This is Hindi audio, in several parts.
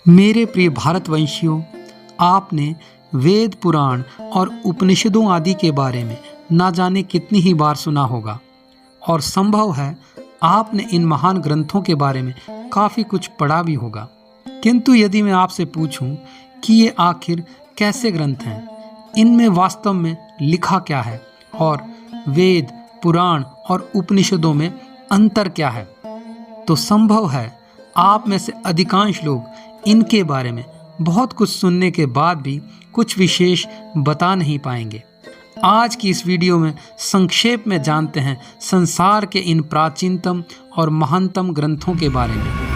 मेरे प्रिय भारतवंशियों, आपने वेद, पुराण और उपनिषदों आदि के बारे में ना जाने कितनी ही बार सुना होगा और संभव है आपने इन महान ग्रंथों के बारे में काफ़ी कुछ पढ़ा भी होगा। किंतु यदि मैं आपसे पूछूं कि ये आखिर कैसे ग्रंथ हैं, इनमें वास्तव में लिखा क्या है और वेद, पुराण और उपनिषदों में अंतर क्या है, तो संभव है आप में से अधिकांश लोग इनके बारे में बहुत कुछ सुनने के बाद भी कुछ विशेष बता नहीं पाएंगे। आज की इस वीडियो में संक्षेप में जानते हैं संसार के इन प्राचीनतम और महानतम ग्रंथों के बारे में।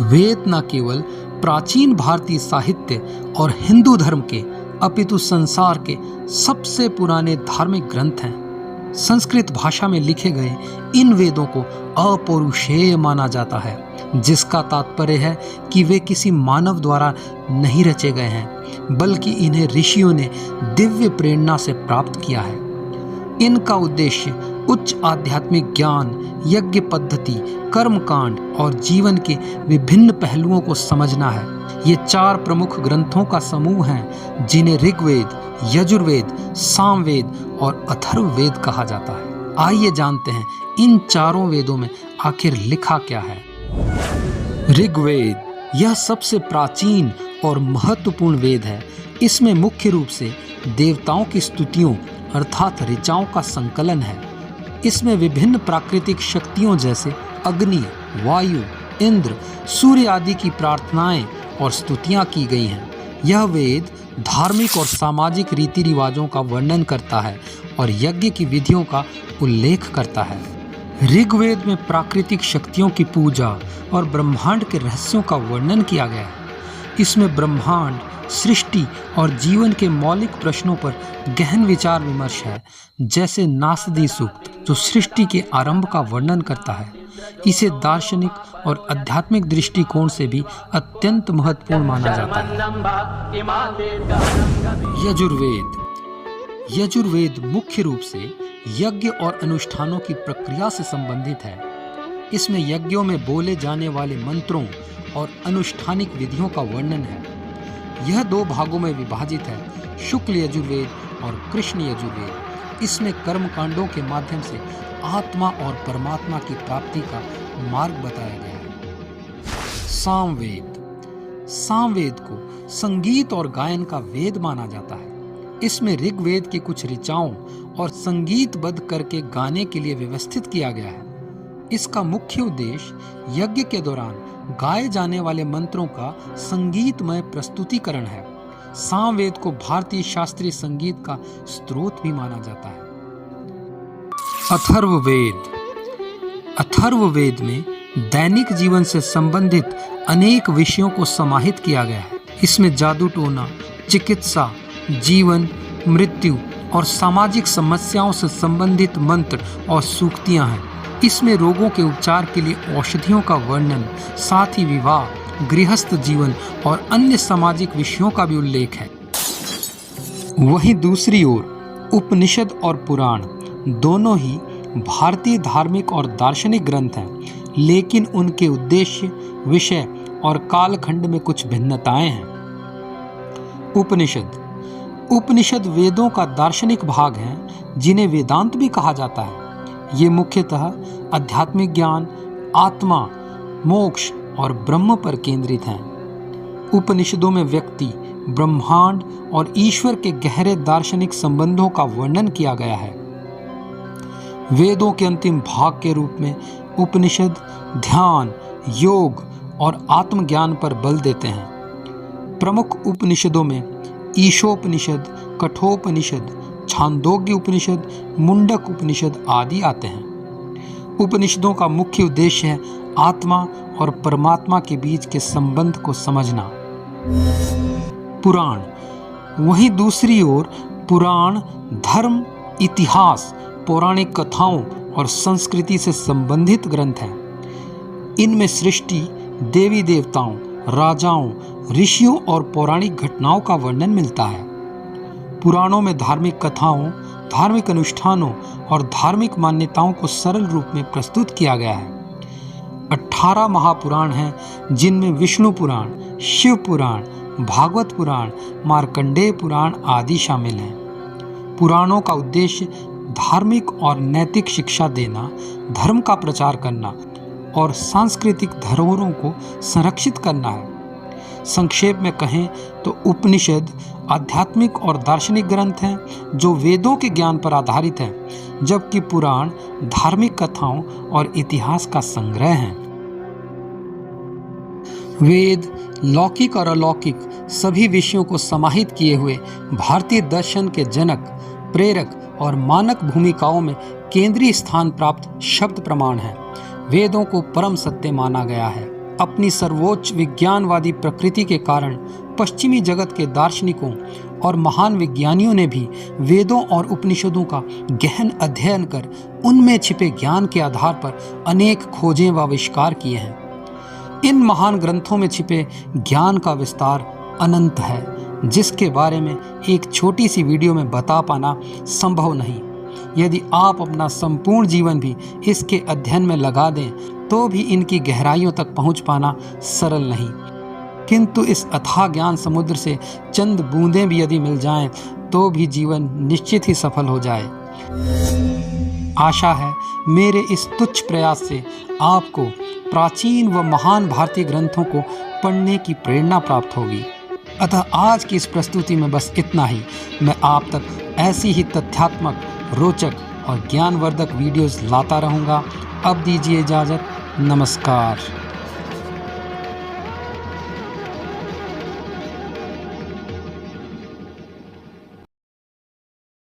वेद न केवल प्राचीन भारतीय साहित्य और हिंदू धर्म के अपितु संसार के सबसे पुराने धार्मिक ग्रंथ हैं। संस्कृत भाषा में लिखे गए इन वेदों को अपौरुषेय माना जाता है, जिसका तात्पर्य है कि वे किसी मानव द्वारा नहीं रचे गए हैं, बल्कि इन्हें ऋषियों ने दिव्य प्रेरणा से प्राप्त किया है। इनका उद्देश्य उच्च आध्यात्मिक ज्ञान, यज्ञ पद्धति, कर्मकांड और जीवन के विभिन्न पहलुओं को समझना है। ये 4 प्रमुख ग्रंथों का समूह हैं, जिन्हें ऋग्वेद, यजुर्वेद, सामवेद और अथर्ववेद कहा जाता है। आइए जानते हैं इन चारों वेदों में आखिर लिखा क्या है। ऋग्वेद यह सबसे प्राचीन और महत्वपूर्ण वेद है। इसमें मुख्य रूप से देवताओं की स्तुतियों अर्थात ऋचाओं का संकलन है। इसमें विभिन्न प्राकृतिक शक्तियों जैसे अग्नि, वायु, इंद्र, सूर्य आदि की प्रार्थनाएं और स्तुतियां की गई हैं। यह वेद धार्मिक और सामाजिक रीति रिवाजों का वर्णन करता है और यज्ञ की विधियों का उल्लेख करता है। ऋग्वेद में प्राकृतिक शक्तियों की पूजा और ब्रह्मांड के रहस्यों का वर्णन किया गया है। इसमें ब्रह्मांड, सृष्टि और जीवन के मौलिक प्रश्नों पर गहन विचार विमर्श है, जैसे नासदी सूक्त जो सृष्टि के आरंभ का वर्णन करता है। इसे दार्शनिक और आध्यात्मिक दृष्टिकोण से भी अत्यंत महत्वपूर्ण माना जाता है। यजुर्वेद मुख्य रूप से यज्ञ और अनुष्ठानों की प्रक्रिया से संबंधित है। इसमें यज्ञों में बोले जाने वाले मंत्रों और अनुष्ठानिक विधियों का वर्णन है। यह 2 भागों में विभाजित है, शुक्ल यजुर्वेद और कृष्ण यजुर्वेद। इसमें कर्म कांडों के माध्यम से आत्मा और परमात्मा की प्राप्ति का मार्ग बताया गया है। सामवेद को संगीत और गायन का वेद माना जाता है। इसमें ऋग्वेद की कुछ ऋचाओं और संगीतबद्ध करके गाने के लिए व्यवस्थित किया गया है। इसका मुख्य उद्देश्य यज्ञ के दौरान गाए जाने वाले मंत्रों का संगीतमय प्रस्तुतिकरण है। सामवेद को भारतीय शास्त्रीय संगीत का स्रोत भी माना जाता है। अथर्ववेद में दैनिक जीवन से संबंधित अनेक विषयों को समाहित किया गया है। इसमें जादू टोना, चिकित्सा, जीवन, मृत्यु और सामाजिक समस्याओं से संबंधित मंत्र और सूक्तियां हैं। इसमें रोगों के उपचार के लिए औषधियों का वर्णन, साथ ही विवाह, गृहस्थ जीवन और अन्य सामाजिक विषयों का भी उल्लेख है। वहीं दूसरी ओर उपनिषद और पुराण दोनों ही भारतीय धार्मिक और दार्शनिक ग्रंथ हैं, लेकिन उनके उद्देश्य, विषय और कालखंड में कुछ भिन्नताएं हैं। उपनिषद वेदों का दार्शनिक भाग हैं, जिन्हें वेदांत भी कहा जाता है। ये मुख्यतः आध्यात्मिक ज्ञान, आत्मा, मोक्ष और ब्रह्म पर केंद्रित हैं। उपनिषदों में व्यक्ति, ब्रह्मांड और ईश्वर के गहरे दार्शनिक संबंधों का वर्णन किया गया है। वेदों के अंतिम भाग के रूप में उपनिषद ध्यान, योग और आत्मज्ञान पर बल देते हैं। प्रमुख उपनिषदों में ईशोपनिषद, कठोपनिषद, छांदोग्य उपनिषद, मुंडक उपनिषद आदि आते हैं। उपनिषदों का मुख्य उद्देश्य है आत्मा और परमात्मा के बीच के संबंध को समझना। वहीं दूसरी ओर पुराण धर्म, इतिहास, पौराणिक कथाओं और संस्कृति से संबंधित ग्रंथ हैं। इनमें सृष्टि, देवी देवताओं, राजाओं, ऋषियों और पौराणिक घटनाओं का वर्णन मिलता है। पुराणों में धार्मिक कथाओं, धार्मिक अनुष्ठानों और धार्मिक मान्यताओं को सरल रूप में प्रस्तुत किया गया है। 18 महापुराण हैं, जिनमें विष्णु पुराण, शिव पुराण, भागवत पुराण, मार्कंडेय पुराण आदि शामिल हैं। पुराणों का उद्देश्य धार्मिक और नैतिक शिक्षा देना, धर्म का प्रचार करना और सांस्कृतिक धरोहरों को संरक्षित करना है। संक्षेप में कहें तो उपनिषद आध्यात्मिक और दार्शनिक ग्रंथ हैं जो वेदों के ज्ञान पर आधारित हैं, जबकि पुराण धार्मिक कथाओं और इतिहास का संग्रह हैं। वेद लौकिक और अलौकिक सभी विषयों को समाहित किए हुए भारतीय दर्शन के जनक, प्रेरक और मानक भूमिकाओं में केंद्रीय स्थान प्राप्त शब्द प्रमाण हैं। वेदों को परम सत्य माना गया है। अपनी सर्वोच्च विज्ञानवादी प्रकृति के कारण पश्चिमी जगत के दार्शनिकों और महान विज्ञानियों ने भी वेदों और उपनिषदों का गहन अध्ययन कर उनमें छिपे ज्ञान के आधार पर अनेक खोजें व आविष्कार किए हैं। इन महान ग्रंथों में छिपे ज्ञान का विस्तार अनंत है, जिसके बारे में एक छोटी सी वीडियो में बता पाना संभव नहीं। यदि आप अपना संपूर्ण जीवन भी इसके अध्ययन में लगा दें तो भी इनकी गहराइयों तक पहुंच पाना सरल नहीं। किंतु इस अथाह ज्ञान समुद्र से चंद बूंदें भी यदि मिल जाएं तो भी जीवन निश्चित ही सफल हो जाए। आशा है मेरे इस तुच्छ प्रयास से आपको प्राचीन व महान भारतीय ग्रंथों को पढ़ने की प्रेरणा प्राप्त होगी। अतः आज की इस प्रस्तुति में बस इतना ही। मैं आप तक ऐसी ही तथ्यात्मक, रोचक और ज्ञानवर्धक वीडियोस लाता रहूँगा। अब दीजिए इजाज़त। नमस्कार।